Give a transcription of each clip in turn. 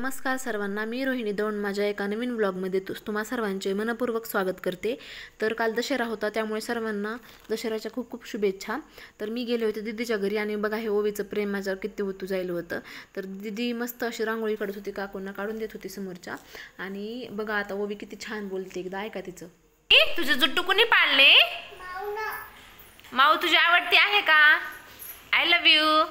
नमस्कार सर्वांना, मी रोहिणी दौंड माझ्या एका नवीन व्लॉगमध्ये तुम्हा सर्वांचे मनपूर्वक स्वागत करते। तर काल दशहरा होता, त्यामुळे सर्वांना दशहऱ्याच्या खूप खूप शुभेच्छा। तर मी गेले होते दीदीच्या घरी आणि बघा हे ओवीचं प्रेम माझ्यावर किती होतं जायलं होतं। तर दीदी मस्त अशी रांगोळी काढत होती, काकूंना काढून देत होती समोरच्या। आणि बघा आता ओवी किती छान बोलते, एकदा ऐका तिचं। तुझे जुट्टू कोणी पाळले? माऊ तुझी आवडती आहे का? I love you.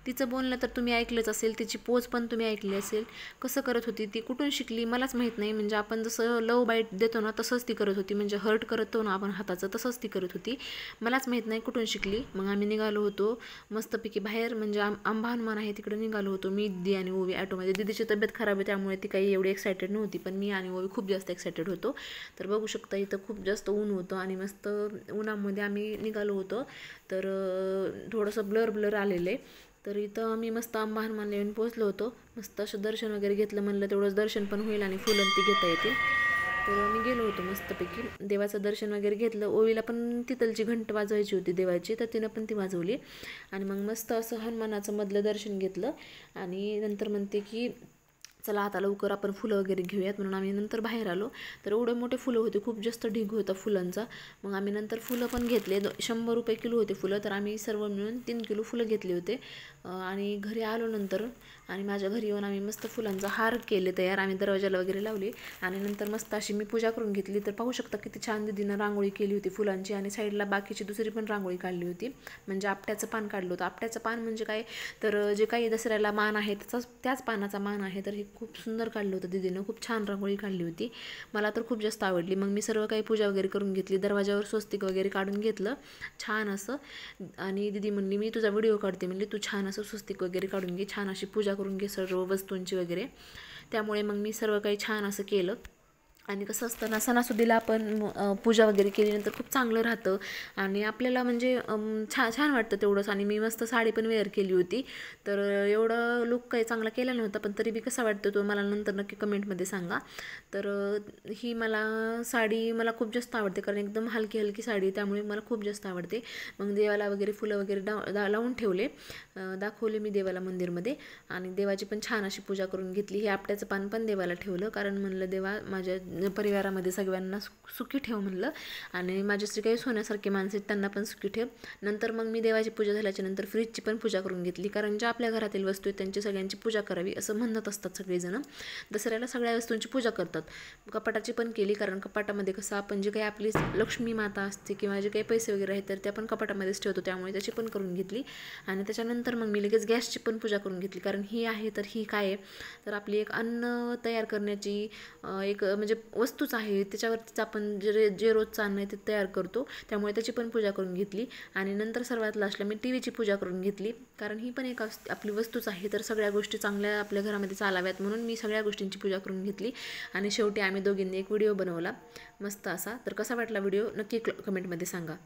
तिचं बोलणं तर तुम्ही ऐकलंच असेल, तिची पोज पण तुम्ही ऐकली असेल। कसं करत होती ती, कुठून शिकली मलाच माहीत नाही। म्हणजे आपण जसं लव बाईट देतो ना तसंच ती करत होती, म्हणजे हर्ट करतो ना आपण हाताचं तसंच ती करत होती। मलाच माहीत नाही कुठून शिकली। मग आम्ही निघालो होतो मस्तपैकी बाहेर, म्हणजे आंबा हनुमान आहे तिकडे निघालो होतो मी, दीदी आणि ओवी ॲटोमध्ये। दीदीची तब्येत खराब आहे त्यामुळे ती काही एवढी एक्सायटेड नव्हती, पण मी आणि ओवी खूप जास्त एक्सायटेड होतो। तर बघू शकता इथं खूप जास्त ऊन होतं आणि मस्त उन्हामध्ये आम्ही निघालो होतो। तर थोडंसं ब्लर ब्लर आलेलं आहे। तर इथं आम्ही मस्त आंबा हनुमानला येऊन पोहोचलो होतो। मस्त असं दर्शन वगैरे घेतलं, म्हणलं तेवढंच दर्शन पण होईल आणि फुलं ती घेता येतील। तर आम्ही गेलो होतो मस्तपैकी, देवाचं दर्शन वगैरे घेतलं। ओवीला पण तिथलची घंट वाजवायची होती देवाची, तर तिनं पण ती वाजवली। आणि मग मस्त असं हनुमानाचं मधलं दर्शन घेतलं आणि नंतर म्हणते की चला आता लवकर आपण फुलं वगैरे घेऊयात, म्हणून आम्ही नंतर बाहेर आलो। तर एवढे मोठे फुलं होते, खूप जास्त ढीग होता फुलांचा। मग आम्ही नंतर फुलं पण घेतले, 100 रुपये किलो होते फुलं। तर आम्ही सर्व मिळून 3 किलो फुलं घेतले होते। आणि घरी आलो नंतर, आणि माझ्या घरी येऊन आम्ही मस्त फुलांचा हार केले तयार, आम्ही दरवाजाला वगैरे लावले। आणि नंतर मस्त अशी मी पूजा करून घेतली। तर पाहू शकता किती छान दीदीनं रांगोळी केली होती फुलांची, आणि साईडला बाकीची दुसरी पण रांगोळी काढली होती, म्हणजे आपट्याचं पान काढलं होतं। आपट्याचं पान म्हणजे काय, तर जे काही दसऱ्याला मान आहे त्याच पानाचा मान आहे। तर हे खूप सुंदर काढलं होतं दीदीनं, खूप छान रांगोळी काढली होती, मला तर खूप जास्त आवडली। मग मी सर्व काही पूजा वगैरे करून घेतली, दरवाजावर स्वस्तिक वगैरे काढून घेतलं छान असं। आणि दीदी म्हणली मी तुझा व्हिडिओ काढते, म्हणली तू छान असं स्वस्तिक वगैरे काढून घे, छान अशी पूजा करून घे सर्व वस्तूंची वगैरे। त्यामुळे मग मी सर्व काही छान असं केलं। आणि कसं असतं ना, सणासुदीला आपण पूजा वगैरे केल्यानंतर खूप चांगलं राहतं आणि आपल्याला म्हणजे छान वाटतं तेवढंच। आणि मी मस्त साडी पण वेअर केली होती, तर एवढं लुक काही चांगला केला नव्हता, पण तरी बी कसा वाटतं तो मला नंतर नक्की कमेंटमध्ये सांगा। तर ही साडी मला खूप जास्त आवडते, कारण एकदम हलकी हलकी साडी, त्यामुळे मला खूप जास्त आवडते। मग देवाला वगैरे फुलं वगैरे लावून ठेवले, दाखवले मी देवाला मंदिरमध्ये। आणि देवाची पण छान अशी पूजा करून घेतली। हे आपट्याचं पान पण देवाला ठेवलं, कारण म्हणलं देवा माझ्या परिवारामध्ये सगळ्यांना सुखी ठेव म्हणलं, आणि माझ्याशी काही सोन्यासारखे माणसं आहेत त्यांना पण सुखी ठेव। नंतर मग मी देवाची पूजा झाल्याच्या नंतर फ्रीजची पण पूजा करून घेतली, कारण ज्या आपल्या घरातील वस्तू आहेत त्यांची सगळ्यांची पूजा करावी असं म्हणत असतात सगळेजण। दसऱ्याला सगळ्या वस्तूंची पूजा करतात, कपाटाची पण केली, कारण कपाटामध्ये कसं आपण जे काही आपली लक्ष्मी माता असते किंवा जे काही पैसे वगैरे आहेत तर त्या पण कपाटामध्येच ठेवतो, त्यामुळे त्याची पण करून घेतली। आणि त्याच्यानंतर मग मी लगेच गॅसची पण पूजा करून घेतली, कारण ही आहे तर ही काय आहे, तर आपली एक अन्न तयार करण्याची एक म्हणजे वस्तूच आहे, त्याच्यावरतीच आपण जे रोजचं अन्न आहे ते तयार करतो, त्यामुळे त्याची पण पूजा करून घेतली। आणि नंतर सर्वात लास्टला मी टीव्हीची पूजा करून घेतली, कारण ही पण एक आपली वस्तूच आहे, तर सगळ्या गोष्टी चांगल्या आपल्या घरामध्ये चालाव्यात म्हणून मी सगळ्या गोष्टींची पूजा करून घेतली। आणि शेवटी आम्ही दोघींनी एक व्हिडिओ बनवला मस्त असा। तर कसा वाटला व्हिडिओ नक्की कमेंटमध्ये सांगा।